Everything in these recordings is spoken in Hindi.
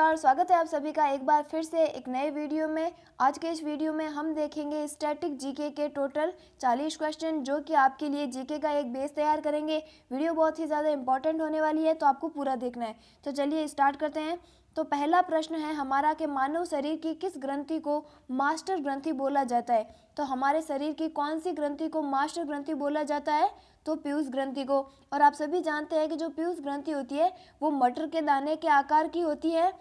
नमस्कार, स्वागत है आप सभी का एक बार फिर से एक नए वीडियो में। आज के इस वीडियो में हम देखेंगे स्टैटिक जीके के टोटल 40 क्वेश्चन जो कि आपके लिए जीके का एक बेस तैयार करेंगे। वीडियो बहुत ही ज़्यादा इंपॉर्टेंट होने वाली है तो आपको पूरा देखना है। तो चलिए स्टार्ट करते हैं। तो पहला प्रश्न है हमारा कि मानव शरीर की किस ग्रंथि को मास्टर ग्रंथि बोला जाता है। तो हमारे शरीर की कौन सी ग्रंथि को मास्टर ग्रंथि बोला जाता है? तो पीयूष ग्रंथि को। और आप सभी जानते हैं कि जो पीयूष ग्रंथि होती है वो मटर के दाने के आकार की होती है,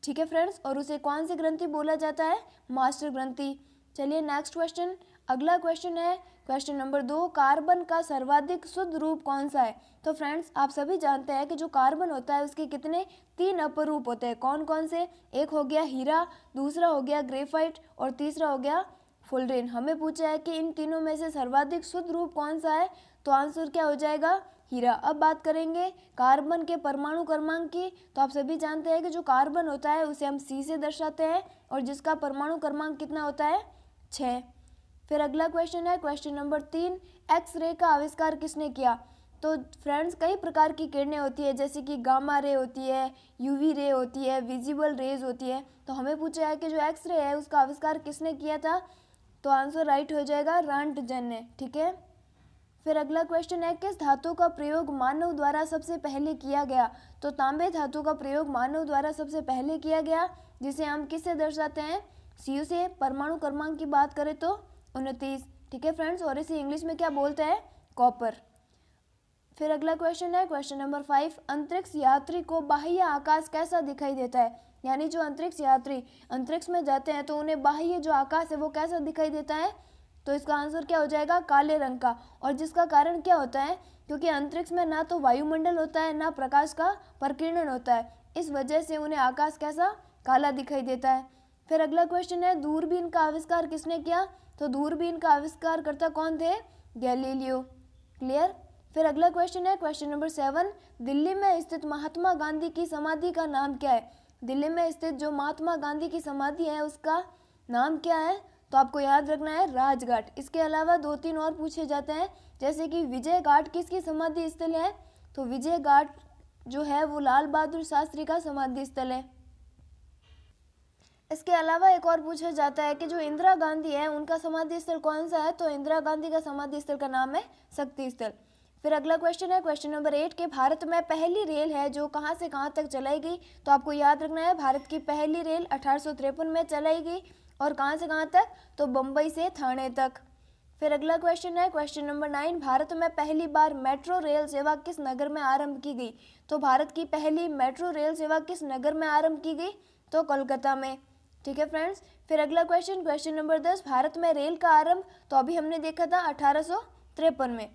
ठीक है फ्रेंड्स, और उसे कौन सी ग्रंथि बोला जाता है? मास्टर ग्रंथि। चलिए नेक्स्ट क्वेश्चन, अगला क्वेश्चन है क्वेश्चन नंबर 2, कार्बन का सर्वाधिक शुद्ध रूप कौन सा है? तो फ्रेंड्स आप सभी जानते हैं कि जो कार्बन होता है उसके कितने 3 अपर रूप होते हैं। कौन कौन से? एक हो गया हीरा, दूसरा हो गया ग्रेफाइट और तीसरा हो गया फुलरेन। हमें पूछा है कि इन तीनों में से सर्वाधिक शुद्ध रूप कौन सा है? तो आंसर क्या हो जाएगा? हीरा। अब बात करेंगे कार्बन के परमाणु क्रमांक की। तो आप सभी जानते हैं कि जो कार्बन होता है उसे हम C से दर्शाते हैं और जिसका परमाणु क्रमांक कितना होता है? 6। फिर अगला क्वेश्चन है क्वेश्चन नंबर 3, एक्स रे का आविष्कार किसने किया? तो फ्रेंड्स कई प्रकार की किरणें होती है जैसे कि गामा रे होती है, यूवी रे होती है, विजिबल रेज होती है। तो हमें पूछा है कि जो एक्स रे है उसका आविष्कार किसने किया था? तो आंसर राइट हो जाएगा रंटजन ने, ठीक है। फिर अगला क्वेश्चन है किस धातु का प्रयोग मानव द्वारा सबसे पहले किया गया? तो तांबे धातु का प्रयोग मानव द्वारा सबसे पहले किया गया, जिसे हम किससे दर्शाते हैं? Cu से। परमाणु क्रमांक की बात करें तो 29, ठीक है फ्रेंड्स, और इसे इंग्लिश में क्या बोलते हैं? कॉपर। फिर अगला क्वेश्चन है क्वेश्चन नंबर 5, अंतरिक्ष यात्री को बाह्य आकाश कैसा दिखाई देता है? यानी जो अंतरिक्ष यात्री अंतरिक्ष में जाते हैं तो उन्हें बाह्य जो आकाश है वो कैसा दिखाई देता है? तो इसका आंसर क्या हो जाएगा? काले रंग का। और जिसका कारण क्या होता है? क्योंकि अंतरिक्ष में ना तो वायुमंडल होता है ना प्रकाश का प्रकीर्णन होता है, इस वजह से उन्हें आकाश कैसा? काला दिखाई देता है। फिर अगला क्वेश्चन है दूरबीन का आविष्कार किसने किया? तो दूरबीन का आविष्कारकर्ता कौन थे? गैलीलियो। क्लियर। फिर अगला क्वेश्चन है क्वेश्चन नंबर 7, दिल्ली में स्थित महात्मा गांधी की समाधि का नाम क्या है? दिल्ली में स्थित जो महात्मा गांधी की समाधि है उसका नाम क्या है? तो आपको याद रखना है राजघाट। इसके अलावा 2-3 और पूछे जाते हैं जैसे कि विजय घाट किसकी समाधि स्थल है? तो विजय घाट जो है वो लाल बहादुर शास्त्री का समाधि स्थल है। इसके अलावा एक और पूछा जाता है कि जो इंदिरा गांधी है उनका समाधि स्थल कौन सा है? तो इंदिरा गांधी का समाधि स्थल का नाम है शक्ति स्थल। फिर अगला क्वेश्चन है क्वेश्चन नंबर 8 के भारत में पहली रेल है जो कहां से कहां तक चलाई गई? तो आपको याद रखना है भारत की पहली रेल 1853 में चलाई गई और कहां से कहां तक? तो बम्बई से थाने तक। फिर अगला क्वेश्चन है क्वेश्चन नंबर 9, भारत में पहली बार मेट्रो रेल सेवा किस नगर में आरंभ की गई? तो भारत की पहली मेट्रो रेल सेवा किस नगर में आरंभ की गई? तो कोलकाता में, ठीक है फ्रेंड्स। फिर अगला क्वेश्चन क्वेश्चन नंबर 10, भारत में रेल का आरंभ तो अभी हमने देखा था 1853 में।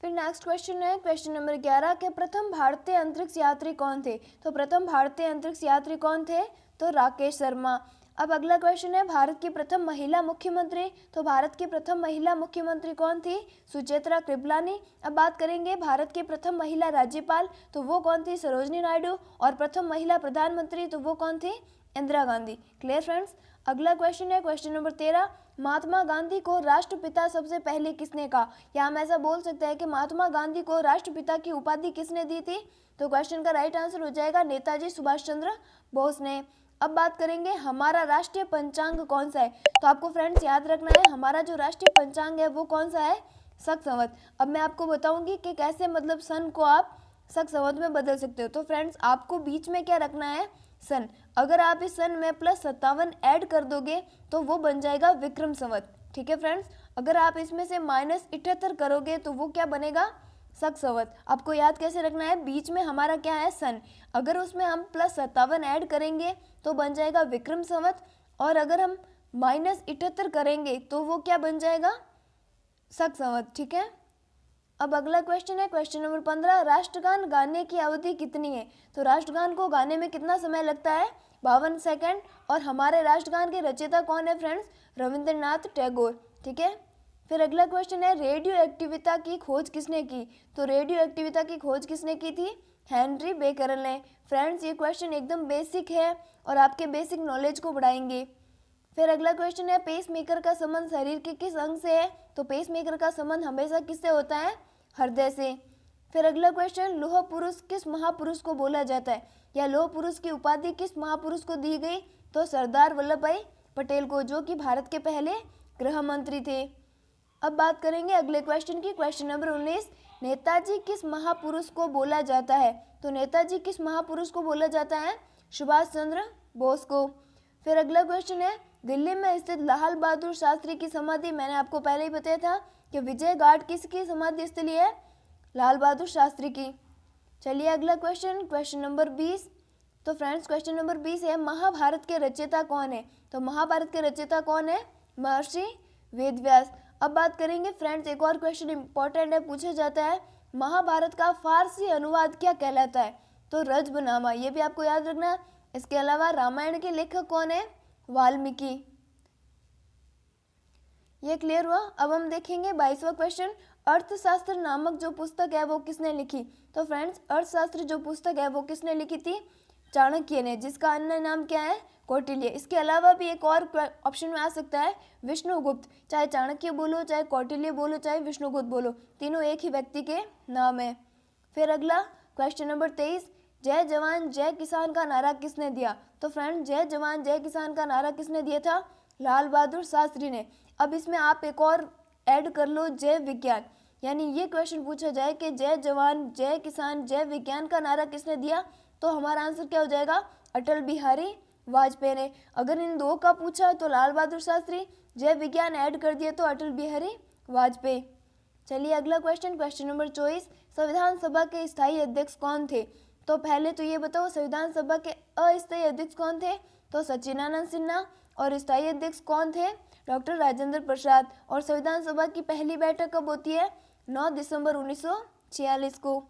फिर नेक्स्ट क्वेश्चन है क्वेश्चन नंबर 11 के प्रथम भारतीय अंतरिक्ष यात्री कौन थे? तो प्रथम भारतीय अंतरिक्ष यात्री कौन थे? तो राकेश शर्मा। अब अगला क्वेश्चन है भारत की प्रथम महिला मुख्यमंत्री। तो भारत की प्रथम महिला मुख्यमंत्री कौन थी? सुचेता कृपलानी। अब बात करेंगे भारत की प्रथम महिला राज्यपाल, तो वो कौन थी? सरोजनी नायडू। और प्रथम महिला प्रधानमंत्री तो वो कौन थी? इंदिरा गांधी। Clear friends. अगला क्वेश्चन है क्वेश्चन नंबर 13, महात्मा गांधी को राष्ट्रपिता सबसे पहले किसने कहा? या हम ऐसा बोल सकते हैं कि महात्मा गांधी को राष्ट्रपिता की उपाधि किसने दी थी? तो क्वेश्चन का राइट आंसर हो जाएगा नेताजी सुभाष चंद्र बोस ने। अब बात करेंगे हमारा राष्ट्रीय पंचांग कौन सा है? तो आपको फ्रेंड्स याद रखना है हमारा जो राष्ट्रीय पंचांग है वो कौन सा है? शक संवत। अब मैं आपको बताऊंगी कि कैसे मतलब सन को आप शक संवत में बदल सकते हो। तो फ्रेंड्स आपको बीच में क्या रखना है? सन। अगर आप इस सन में +57 ऐड कर दोगे तो वो बन जाएगा विक्रम संवत, ठीक है फ्रेंड्स। अगर आप इसमें से -78 करोगे तो वो क्या बनेगा? शक संवत। आपको याद कैसे रखना है? बीच में हमारा क्या है? सन। अगर उसमें हम +57 ऐड करेंगे तो बन जाएगा विक्रम संवत, और अगर हम -78 करेंगे तो वो क्या बन जाएगा? शक संवत, ठीक है। अब अगला क्वेश्चन है क्वेश्चन नंबर 15, राष्ट्रगान गाने की अवधि कितनी है? तो राष्ट्रगान को गाने में कितना समय लगता है? 52 सेकंड। और हमारे राष्ट्रगान के रचयिता कौन है फ्रेंड्स? रविंद्रनाथ टैगोर, ठीक है। फिर अगला क्वेश्चन है रेडियो एक्टिविटा की खोज किसने की? तो रेडियो एक्टिविटा की खोज किसने की थी? हेनरी बेकरल ने। फ्रेंड्स ये क्वेश्चन एकदम बेसिक है और आपके बेसिक नॉलेज को बढ़ाएंगे। फिर अगला क्वेश्चन है पेस मेकर का संबंध शरीर के किस अंग से है? तो पेस मेकर का संबंध हमेशा किससे होता है? हृदय से। फिर अगला क्वेश्चन, लौह पुरुष किस महापुरुष को बोला जाता है, या लौह पुरुष की उपाधि किस महापुरुष को दी गई, तो सरदार वल्लभ भाई पटेल को, जो कि भारत के पहले गृह मंत्री थे। अब बात करेंगे अगले क्वेश्चन की, क्वेश्चन नंबर 19, नेताजी किस महापुरुष को बोला जाता है, तो नेताजी किस महापुरुष को बोला जाता है, सुभाष चंद्र बोस को। फिर अगला क्वेश्चन है, दिल्ली में स्थित लाल बहादुर शास्त्री की समाधि, मैंने आपको पहले ही बताया था कि विजय घाट किसकी समाधि स्थली है, लाल बहादुर शास्त्री की। चलिए अगला क्वेश्चन, क्वेश्चन नंबर 20। तो फ्रेंड्स क्वेश्चन नंबर 20 है, महाभारत के रचयिता कौन है, तो महाभारत के रचयिता कौन है, महर्षि वेदव्यास। अब बात करेंगे फ्रेंड्स, एक और क्वेश्चन इंपॉर्टेंट है, पूछा जाता है महाभारत का फारसी अनुवाद क्या कहलाता है, तो रजबनामा, ये भी आपको याद रखना। इसके अलावा रामायण के लेखक कौन है, वाल्मीकि। ये क्लियर हुआ। अब हम देखेंगे 22वां क्वेश्चन, अर्थशास्त्र नामक जो पुस्तक है वो किसने लिखी, तो फ्रेंड्स अर्थशास्त्र जो पुस्तक है वो किसने लिखी थी, चाणक्य ने, जिसका अन्य नाम क्या है, कौटिल्य। इसके अलावा भी एक और ऑप्शन में आ सकता है विष्णुगुप्त, चाहे चाणक्य बोलो, चाहे कौटिल्य बोलो, चाहे विष्णुगुप्त बोलो, तीनों एक ही व्यक्ति के नाम है। फिर अगला क्वेश्चन नंबर 23, जय जवान जय किसान का नारा किसने दिया, तो फ्रेंड जय जवान जय किसान का नारा किसने दिया था, लाल बहादुर शास्त्री ने। अब इसमें आप एक और ऐड कर लो, जय विज्ञान, यानी ये क्वेश्चन पूछा जाए कि जय जवान जय किसान जय विज्ञान का नारा किसने दिया, तो हमारा आंसर क्या हो जाएगा, अटल बिहारी वाजपेयी ने। अगर इन दो का पूछा तो लाल बहादुर शास्त्री, जय विज्ञान ऐड कर दिया तो अटल बिहारी वाजपेयी। चलिए अगला क्वेश्चन, क्वेश्चन नंबर 24, संविधान सभा के स्थायी अध्यक्ष कौन थे, तो पहले तो ये बताओ संविधान सभा के अस्थायी अध्यक्ष कौन थे, तो सच्चिदानंद सिन्हा, और स्थायी अध्यक्ष कौन थे, डॉक्टर राजेंद्र प्रसाद। और संविधान सभा की पहली बैठक कब होती है, 9 दिसंबर 1946 को।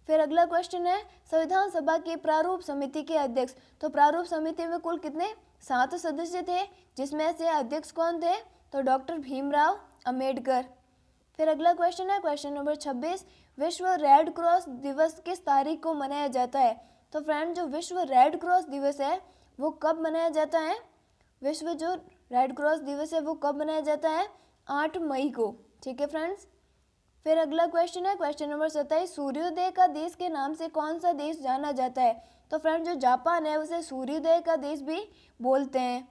फिर अगला क्वेश्चन है, संविधान सभा की प्रारूप समिति के अध्यक्ष, तो प्रारूप समिति में कुल कितने 7 सदस्य थे, जिसमें से अध्यक्ष कौन थे, तो डॉक्टर भीमराव अंबेडकर। फिर अगला क्वेश्चन है क्वेश्चन नंबर 26, विश्व रेड क्रॉस दिवस किस तारीख को मनाया जाता है, तो फ्रेंड जो विश्व रेड क्रॉस दिवस है वो कब मनाया जाता है, विश्व जो रेड क्रॉस दिवस है वो कब मनाया जाता है, 8 मई को। ठीक है फ्रेंड्स। फिर अगला क्वेश्चन है क्वेश्चन नंबर 27, सूर्योदय का देश के नाम से कौन सा देश जाना जाता है, तो फ्रेंड जो जापान है उसे सूर्योदय का देश भी बोलते हैं।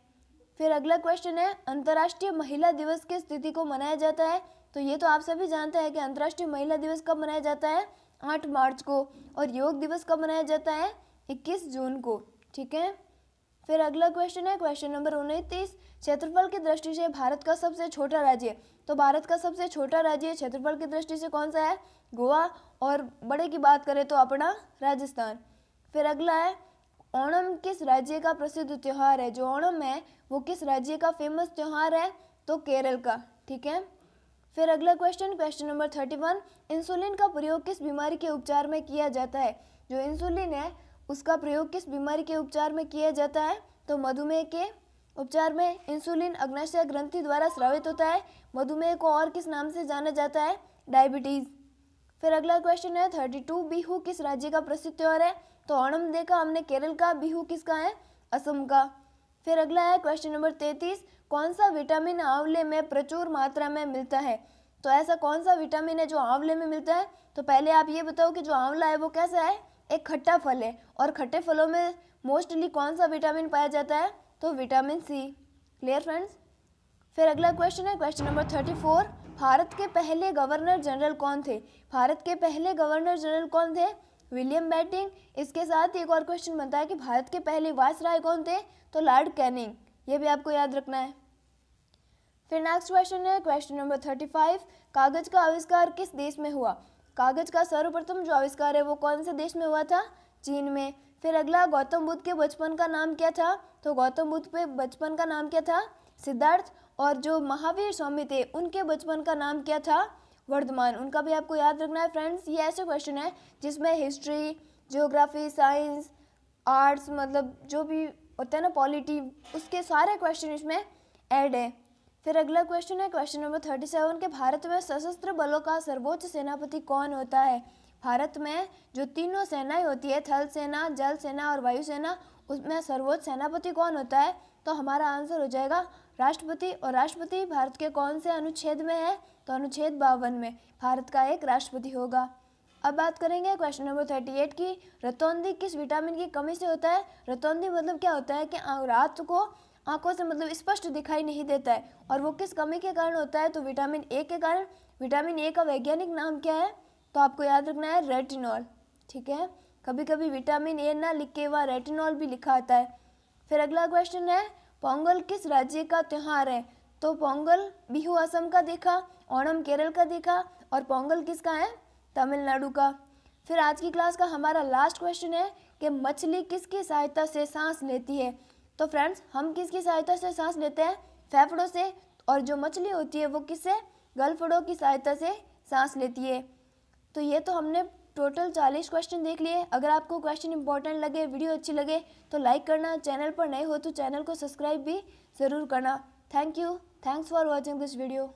फिर अगला क्वेश्चन है, अंतर्राष्ट्रीय महिला दिवस किस तिथि को मनाया जाता है, तो ये तो आप सभी जानते हैं कि अंतर्राष्ट्रीय महिला दिवस कब मनाया जाता है, 8 मार्च को। और योग दिवस कब मनाया जाता है, 21 जून को। ठीक है। फिर अगला क्वेश्चन है क्वेश्चन नंबर 29, क्षेत्रफल की दृष्टि से भारत का सबसे छोटा राज्य, तो भारत का सबसे छोटा राज्य क्षेत्रफल की दृष्टि से कौन सा है, गोवा। और बड़े की बात करें तो अपना राजस्थान। फिर अगला है, ओणम किस राज्य का प्रसिद्ध त्यौहार है, जो ओणम है वो किस राज्य का फेमस त्यौहार है, तो केरल का। ठीक है। फिर अगला क्वेश्चन क्वेश्चन नंबर 31, इंसुलिन का प्रयोग किस बीमारी के उपचार में किया जाता है, जो इंसुलिन है उसका प्रयोग किस बीमारी के उपचार में किया जाता है, तो मधुमेह के उपचार में। इंसुलिन अग्नाशय ग्रंथि द्वारा स्रावित होता है। मधुमेह को और किस नाम से जाना जाता है, डायबिटीज। फिर अगला क्वेश्चन है 32, बिहू किस राज्य का प्रसिद्ध त्योहार है, तो ओणम देखा हमने केरल का, बिहू किसका है, असम का। फिर अगला है क्वेश्चन नंबर 33, कौन सा विटामिन आंवले में प्रचुर मात्रा में मिलता है, तो ऐसा कौन सा विटामिन है जो आंवले में मिलता है, तो पहले आप ये बताओ कि जो आंवला है वो कैसा है, एक खट्टा फल है, और खट्टे फलों में मोस्टली कौन सा विटामिन पाया जाता है, तो विटामिन सी। Clear friends. फिर अगला क्वेश्चन है क्वेश्चन नंबर 34, भारत के पहले गवर्नर जनरल कौन थे, भारत के पहले गवर्नर जनरल कौन थे, विलियम बेंटिंक। इसके साथ एक और क्वेश्चन बनता है कि भारत के पहले वायसराय कौन थे, तो लॉर्ड कैनिंग। ये भी आपको याद रखना है। फिर नेक्स्ट क्वेश्चन है क्वेश्चन नंबर 35, कागज का आविष्कार किस देश में हुआ, कागज का सर्वप्रथम जो आविष्कार है वो कौन से देश में हुआ था, चीन में। फिर अगला, गौतम बुद्ध के बचपन का नाम क्या था, तो गौतम बुद्ध पे बचपन का नाम क्या था, सिद्धार्थ। और जो महावीर स्वामी थे उनके बचपन का नाम क्या था, वर्धमान। उनका भी आपको याद रखना है फ्रेंड्स। ये ऐसे क्वेश्चन है जिसमें हिस्ट्री, ज्योग्राफी, साइंस, आर्ट्स, मतलब जो भी होता है ना, पॉलिटी, उसके सारे क्वेश्चन इसमें ऐड है। फिर अगला क्वेश्चन है क्वेश्चन नंबर 37, के भारत में सशस्त्र बलों का सर्वोच्च सेनापति कौन होता है, भारत में जो तीनों सेनाएं होती है, थल सेना, जल सेना और वायु सेना, उसमें सर्वोच्च सेनापति कौन होता है, तो हमारा आंसर हो जाएगा राष्ट्रपति। और राष्ट्रपति भारत के कौन से अनुच्छेद में है, तो अनुच्छेद 52 में भारत का एक राष्ट्रपति होगा। अब बात करेंगे क्वेश्चन नंबर 38 की। रतौंधी किस विटामिन की कमी से होता है? रतौंधी मतलब क्या होता है कि रात को आंखों से मतलब स्पष्ट दिखाई नहीं देता है, और वो किस कमी के कारण होता है? तो विटामिन ए के कारण। विटामिन ए का वैज्ञानिक नाम क्या है? तो आपको याद रखना है रेटिनॉल। ठीक है, कभी कभी विटामिन ए ना लिख के वहाँ रेटिनॉल भी लिखा आता है। फिर अगला क्वेश्चन है, पोंगल किस राज्य का त्यौहार है? तो पोंगल बिहू असम का देखा, ओणम केरल का देखा, और पोंगल किसका है? तमिलनाडु का। फिर आज की क्लास का हमारा लास्ट क्वेश्चन है कि मछली किसकी सहायता से सांस लेती है? तो फ्रेंड्स, हम किसकी सहायता से सांस लेते हैं? फेफड़ों से। और जो मछली होती है वो किससे? गलफड़ों की सहायता से सांस लेती है। तो ये तो हमने टोटल 40 क्वेश्चन देख लिए। अगर आपको क्वेश्चन इंपॉर्टेंट लगे, वीडियो अच्छी लगे तो लाइक करना, चैनल पर नए हो तो चैनल को सब्सक्राइब भी ज़रूर करना। Thank you, thanks for watching this video.